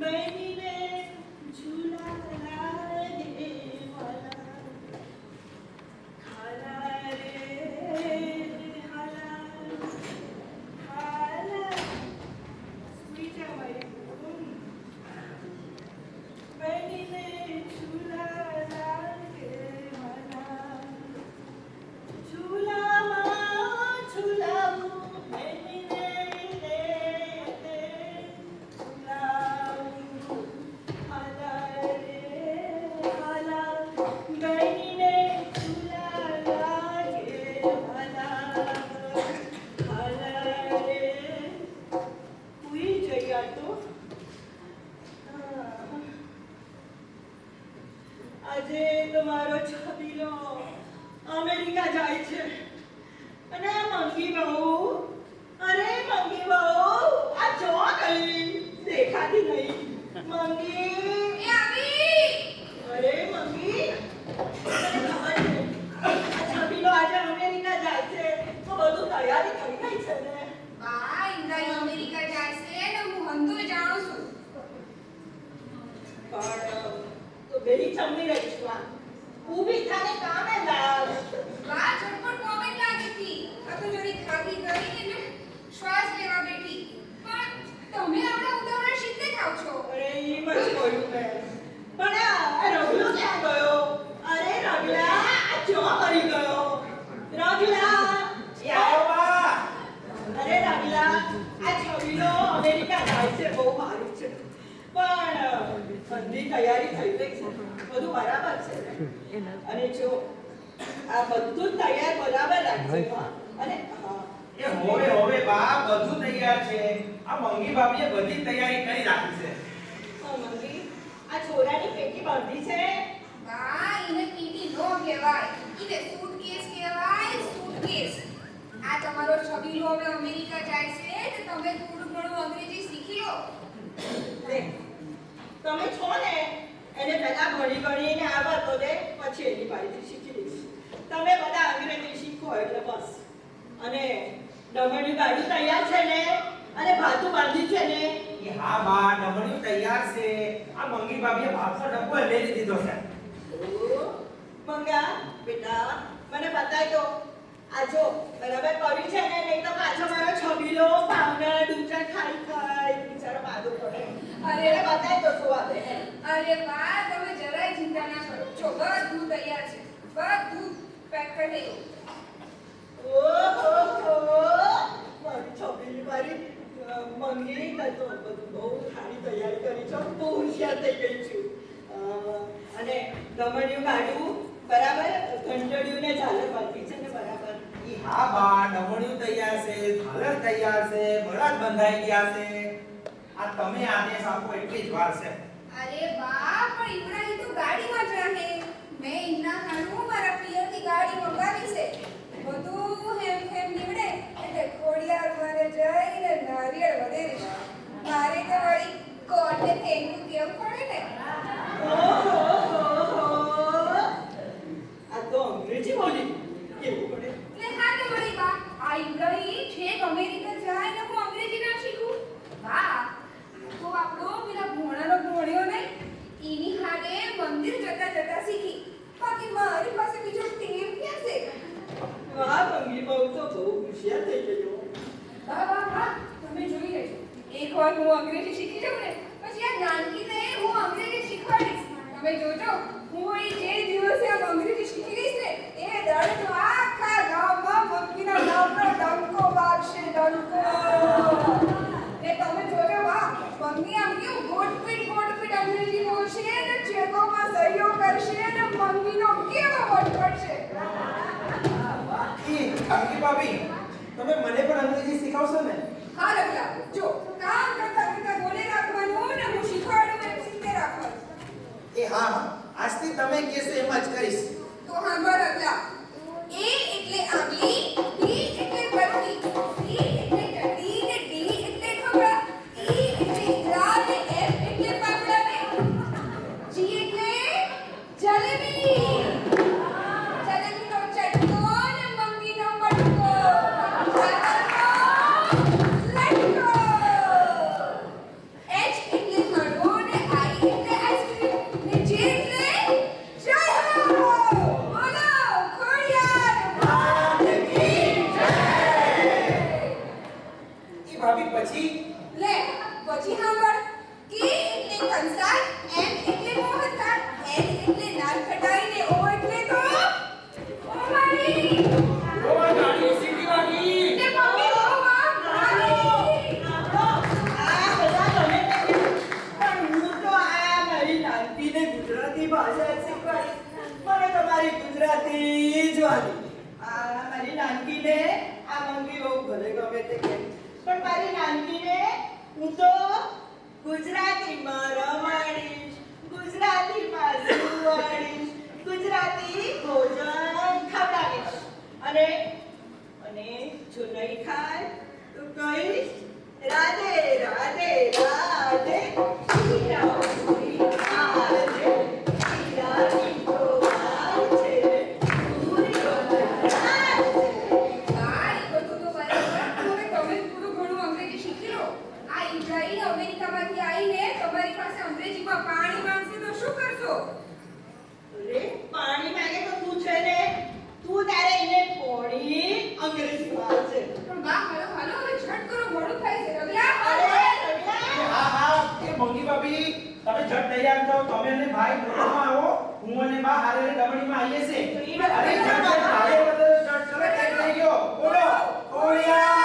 બનીને ઝૂલા લાગે વાલા ખાલા રે હાલા હાલા સુઈ જા મારી બનીને ઝૂલા લાગે વાલા ઝૂલામાં ઝૂલાવું બનીને આજે તમારો છબીલો અમેરિકા જાય છે અને મંગી બહુ અરે મંગી બહુ આ જો ગઈ દેખાતી નહીં મંગી એ આવી અરે મંગી તને ખબર છે આ છબીલો આજે અમેરિકા જાય છે તો બધું તૈયારી થઈ ગઈ છે ને બા ઇન્ડિયા અમેરિકા જાય છે ને હું હંધુ જાણું છું પણ તો બેરી ચમની રહી છું આ ઊભી થાને કામે લાવ બા ઝટપટ કોમેન્ટ લાગી હતી આ તો જોડી ખાધી ગઈ ને શ્વાસ લેવા બેઠી પણ તમે આવડા ઉતાવળા શીખતે થાવ છો અરે ઈ મત કહ્યું મેં પણ આ રગલો ક્યાં ગયો અરે રગલા આ જો મરી ગયો રગલા આવો બા. અરે રગલા આ છબીલો અમેરિકા જાય છે બહુ સારું છે પણ બધી તૈયારી થઈ ગઈ છે બધું બરાબર છે ને અને જો આ બધું તૈયાર બરાબર રાખજો હા અને હા એ હોવે બા બધું તૈયાર છે. આ મંગી ભાભીએ બધી તૈયારી કરી રાખી છે. મંગી આ છોરાની પેટી બાંધી છે બા એને પીટી નો કહેવાય ઈને સૂટકેસ કહેવાય સૂટકેસ આ તમારો છબીલો હવે અમેરિકા જાય છે તો તમે થોડું ઘણું અંગ્રેજી શીખી લો દેખ, તમે છો ને એને પહેલા ઘણી એને આવવા તો દે પછી એની પાસેથી શીખી લઈશ તમે બધા અંગ્રેજી શીખો એટલે બસ અને ડમણ્યું ગાડું તૈયાર છે ને અને ભાતું બાંધી છે ને એ હા બા ડમણ્યું તૈયાર છે. આ મંગી ભાભીએ ભાતનો ડબ્બો લઈ દીધો છે. ઓ, મંગા બેટા મને બતાય તો આ જો બરાબર કર્યું છે ને નહીં તો પાછો મારો છબીલો પાવના ડૂચા ખાઈ બિચારો બાદો પડે અરે એને બતાય તો શું આવે અરે બા તમે જરાય ચિંતા ના કરો જો બધું તૈયાર છે બધું પેક કરી દો મારી છોકરી મારી મંગી તો બધું બહુ સારી તૈયારી કરી છે બહુ હોશિયાર થઈ ગઈ છું અને ગમડિયું કાઢવું બરાબર ઘંટડિયું ને ઝાલર બાંધી છે ને બરાબર એ હા બા ડમણ્યું તૈયાર છે, ઝાલર તૈયાર છે, બળદ બંધાઈ ગયા છે. આ તમે આદેશ આપો એટલી જ વાર છે. અરે બા પણ ઈવડાઈ તો ગાડીમાં જ રહે મેં ઇન્ના હારું મારા પિયરથી ગાડી મંગાવી છે બધું હેમ નીવડે એટલે ખોડિયાર મારે જઈને નારિયેળ વધેરી મારે તો વળી કોર્ટને થેન્ક યુ કેવું પડે ને આ તો અંગ્રેજી બોલી કેવું પડે એટલે હા તો વળી બા આ ઈવડાઈ છેક અમેરિકા જાય ને હું અંગ્રેજી ના શીખું બા તો આપણો પેલા ભોણાનો ભોણ્યો નહીં એની હારે મંદિર જતા શીખી બાકી મારી પાસે બીજો ટેમ ક્યાં છે વાહ મંગી બહુ તો બહુ હોશિયાર થઈ ગયો વાહ તમે જોઈ લેજો એકવાર હું અંગ્રેજી શીખી જાઉં ને પછી આ નાનકીને હું અંગ્રેજી શીખવાડીશ તમે જોજો હું એ જે દિવસે આ અંગ્રેજી શીખી ગઈશ ને એ દાડે તો આખા ગામમાં મંગીના નામનો ડંકો વાગશે ડંકો એ તમે જોજો વાહ મંગી આમ કેવું ગોટપીટ અંગ્રેજી બોલશે ને ચેકોમાં સહીઓ કરશે ને મંગીનો કેવો વટ પડશે મંગી ભાભી તમે મને પણ અંગ્રેજી શીખવશો ને? હા રગલા જો કામ કરતા બોલે રાખવાનું ને હું શીખવાડું એમ શીખે રાખવાનું એ હા આજથી તમે કહેશો એમ જ કરીશ. તો સાંભળ રગલા એ એટલે આંબલી બી એટલે બરફી સી એટલે ચટણી ને ડી એટલે ખમણા ઈ એટલે ઈદરા ને એફ એટલે પાપડા ને જી એટલે જલેબી જલેબીનો ચટકો ને મંગીનો મટકો લડ્ડુ ભાભી પછી લે પછી સાંભળ કે એટલે કંસાર એમ એટલે મોહનથાળ એન એટલે નાલ ખટાઈને ઓ એટલે તો ઓ મારી ઓ ગાડી સીટી વાગી ને મમ્મી ઓ માં મારી આ બધા તમે પણ હું તો આ મારી નાનકીને ગુજરાતી ભાષા શીખવાડી. મને તમારી ગુજરાતી જ વાલી. આ મારી નાનકીને આ મમ્મી બહુ ભલે ગમે તે કહે, પણ મારી નાનકીને હું તો ગુજરાતીમાં રમાડીશ, ગુજરાતીમાં સુવાડીશ, ગુજરાતી ભોજન ખવડાવીશ. અને જો નહીં ખાય તો કહીશ રાધે રાધે રાધે શીરા પૂરી રાધે શીરા મીઠો ભાવ છે પૂરીઓ રાધે. ભાઈ બધું તો બરાબર હવે તમે થોડું ઘણું અંગ્રેજી શીખી લો આ ઇઝરાઈલ અમેરિકામાંથી આવીને તમારી પાસે અંગ્રેજીમાં પાણી માંગશે તો શું કરશો અરે પાણી માંગે તો તું છે ને તું તારે એને પોણી અંગ્રેજીમાં છે. પણ બા હાલો હાલો હવે ઝટ કરો મોડું થાય છે રગલા અરે હાલો રવિલા, હા એ મંગી ભાભી તમે ઝટ તૈયાર થાઓ તમે અને ભાઈ મોટરમાં આવો હું અને બા હારે દમણીમાં આવીએ છે અરે ઝટ ઝટ ભાઈ બધો ઝટ કરો તૈયાર થઈ ગયો બોલો ઓડિયા